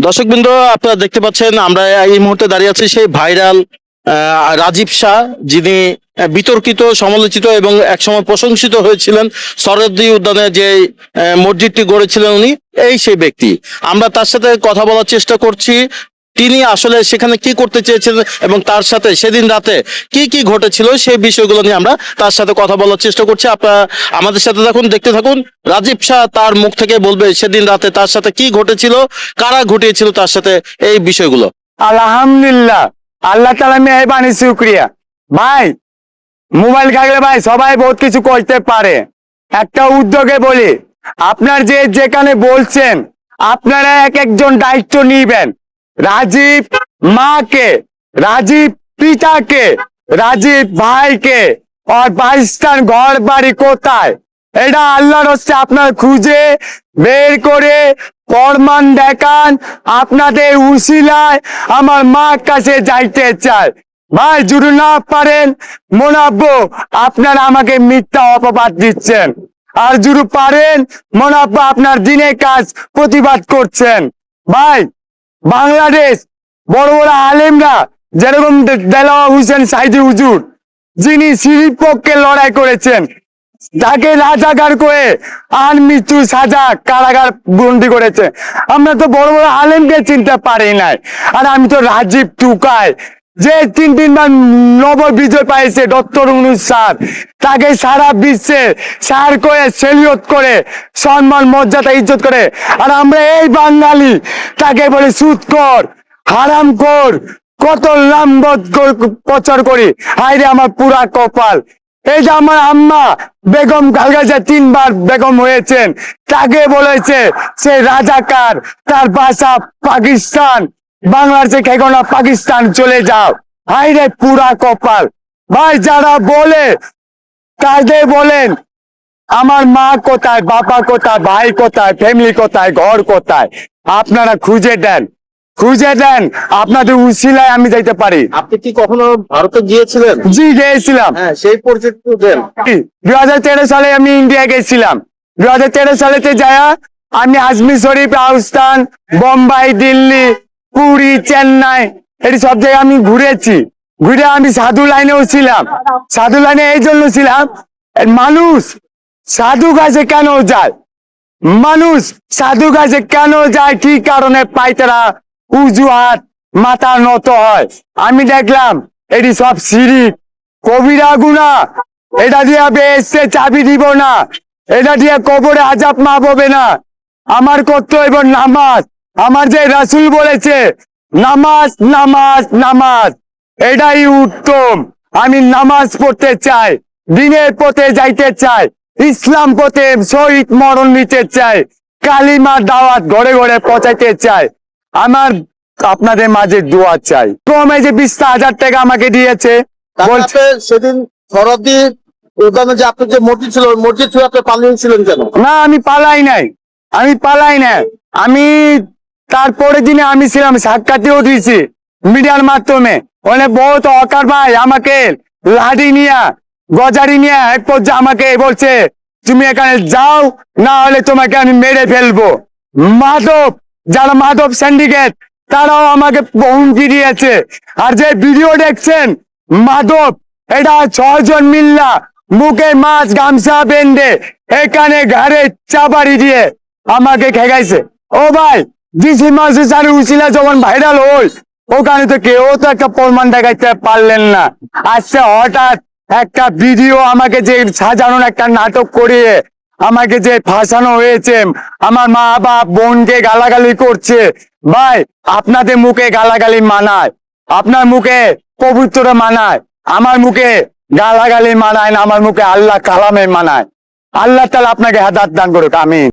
দর্শকবৃন্দ, আপনারা দেখতে পাচ্ছেন আমরা এই মুহূর্তে দাঁড়িয়ে আছি সেই ভাইরাল রাজীব শাহ, যিনি বিতর্কিত, সমালোচিত এবং একসময় প্রশংসিত হয়েছিলেন। সরোয়ার্দী উদ্যানে যে মসজিদটি গড়েছিলেন উনি, সেই ব্যক্তি। আমরা তার সাথে কথা বলার চেষ্টা করছি, তিনি আসলে সেখানে কি করতে চেয়েছিলেন এবং তার সাথে সেদিন রাতে কি কি ঘটেছিল সেই বিষয়গুলো নিয়ে আমরা তার সাথে কথা বলার চেষ্টা করছি। আপনারা আমাদের সাথে থাকুন, দেখতে থাকুন। রাজীব শাহ তার মুখ থেকে বলবে সেদিন রাতে তার সাথে কি ঘটেছিল, কারা ঘটিয়েছিল তার সাথে এই বিষয়গুলো। আলহামদুলিল্লাহ, আল্লাহ তাআলা মেহরবানি, শুকরিয়া। ভাই, মোবাইল থাকলে ভাই সবাই বহুত কিছু করতে পারে। একটা উদ্যোগে বলি, আপনার যেখানে বলছেন আপনারা এক একজন দায়িত্ব নিবেন। রাজীব মাকে, রাজীব পিতাকে, রাজীব ভাইকে, আর পাকিস্তান ঘর বাড়ি কোথায়, এটা আল্লাহর হস্তে আপনার খুঁজে বের করে প্রমাণ দেখান। আপনাদের উসিলায় আমার মার কাছে যাইতে চাই। ভাই, যদি না পারেন মনাব্বো, আপনারা আমাকে মিথ্যা অপবাদ দিচ্ছেন। আর যদি পারেন মনাব্বো, আপনার দিনের কাজ প্রতিবাদ করছেন। ভাই, বাংলাদেশ বড় বড় আলেমরা, যেরকম দেলাওয়ার হোসেন সাইদি হুজুর, যিনি সিরির পক্ষে লড়াই করেছেন, তাকে রাজাকার করে আর মৃত্যু সাজা কারাগার বন্দি করেছে। আমরা তো বড় বড় আলেমকে চিনতে পারি নাই। আর আমি তো রাজীব টুকাই, যে তিনবার নোবেল বিজয় পাইছে, ডক্টর ইউনূস স্যার, তাকে সারা বিশ্বে স্যার করে সেলিউট করে সম্মান মর্যাদা ইজ্জত করে। আর আমরা এই বাঙালি তাকে বলে সুদখোর, হারামখোর, কত লাম্বত প্রচার করি। হায়রে আমার পুরা কপাল। এই যে আমার আম্মা বেগম খালেদা 3বার বেগম হয়েছেন, তাকে বলেছে সে রাজাকার, তার বাসা পাকিস্তান, বাংলাদেশে খেগো না, পাকিস্তান চলে যাও। হায়রে পুরা কপাল। ভাই, যারা বলে তাদের বলেন আমার মা কোথায়, বাবা কোথায়, ভাই কোথায়, ফ্যামিলি কোথায়, ঘর কোথায়, আপনারা খুঁজে দেন, খুঁজে দেন। আপনাদের উসিলায় আমি যাইতে পারি। আপনি কি কখনো ভারতে গিয়েছিলেন? জি, গিয়েছিলাম। হ্যাঁ, সেই পরিচয় দেন। 2013 সালে আমি ইন্ডিয়া গেছিলাম। 2013 সালেতে যায়া আমি আজমির শরীফ, রাজস্থান, বোম্বাই, দিল্লি, পুরী, চেন্নাই, এই সব জায়গায় আমি ঘুরেছি। ঘুরে আমি সাধু লাইনেও ছিলাম। সাধু লাইনে এই জন্য ছিলাম, মানুষ সাধু কাছে কেন যায়, মানুষ সাধু কাছে কেন যায়, কি কারণে পাইতারা উজুহাত মাথা নত হয়। আমি দেখলাম এটি সব শিরিক, কবিরা গুনাহ। এটা দিয়ে বেহেশতে চাবি দিব না, এটা দিয়ে কবরে আযাব মাফ হবে না। আমার কর্তব্য নামাজ। আমার যে রাসূল বলেছে নামাজ, নামাজ, নামাজ, এটাই উত্তম। আমি নামাজ পড়তে চাই, দিনের পথে যাইতে চাই, ইসলাম পথে শহীদ মরণ নিতে চাই, কালিমার দাওয়াত ঘরে ঘরে পৌঁছাইতে চাই। আমার আপনাদের মাঝে দোয়া চাই। ক্রমে যে 20,000 টাকা আমাকে দিয়েছে, বলছে সেদিন সরোয়ার্দী উদ্যানে যে আপনার যে মসজিদ ছিল, ওই মসজিদ থেকে আপনি পালিয়েছিলেন কেন? না, আমি পালাই নাই, আমি পালাই নাই। আমি তারপরে দিনে আমি ছিলাম, সাক্ষাতেও দিয়েছি মিডিয়ার মাধ্যমে। ওখানে বহুত অকার ভাই আমাকে লাঠি নিয়ে, গজারি নিয়ে এক পর্যায়ে আমাকে বলছে তুমি এখানে যাও, না হলে তোমাকে আমি মেরে ফেলবো। মাধব, যারা মাধব সিন্ডিকেট, তারাও আমাকে হুমকি দিয়েছে। আর যে ভিডিও দেখছেন মাধব, এটা 6 জন মিল্লা মুখে মাছ গামছা বেঁধে এখানে ঘাড়ে চাবাড়ি দিয়ে আমাকে খেগাইছে। ও ভাই, ডিসি মাসুদ স্যার উসিলা যখন ভাইরাল হল, ওখানে তো কেউ তো একটা প্রমাণ দেখাইতে পারলেন না। আজকে হঠাৎ একটা ভিডিও আমাকে যে সাজানোর একটা নাটক করিয়ে আমাকে যে ফাঁসানো হয়েছে, আমার মা বাপ বোনকে গালাগালি করছে। ভাই, আপনাদের মুখে গালাগালি মানায়, আপনার মুখে পবিত্র মানায়, আমার মুখে গালাগালি মানায় না, আমার মুখে আল্লাহ কালামে মানায়। আল্লাহ তাআলা আপনাকে হেদায়েত দান করুক, আমিন।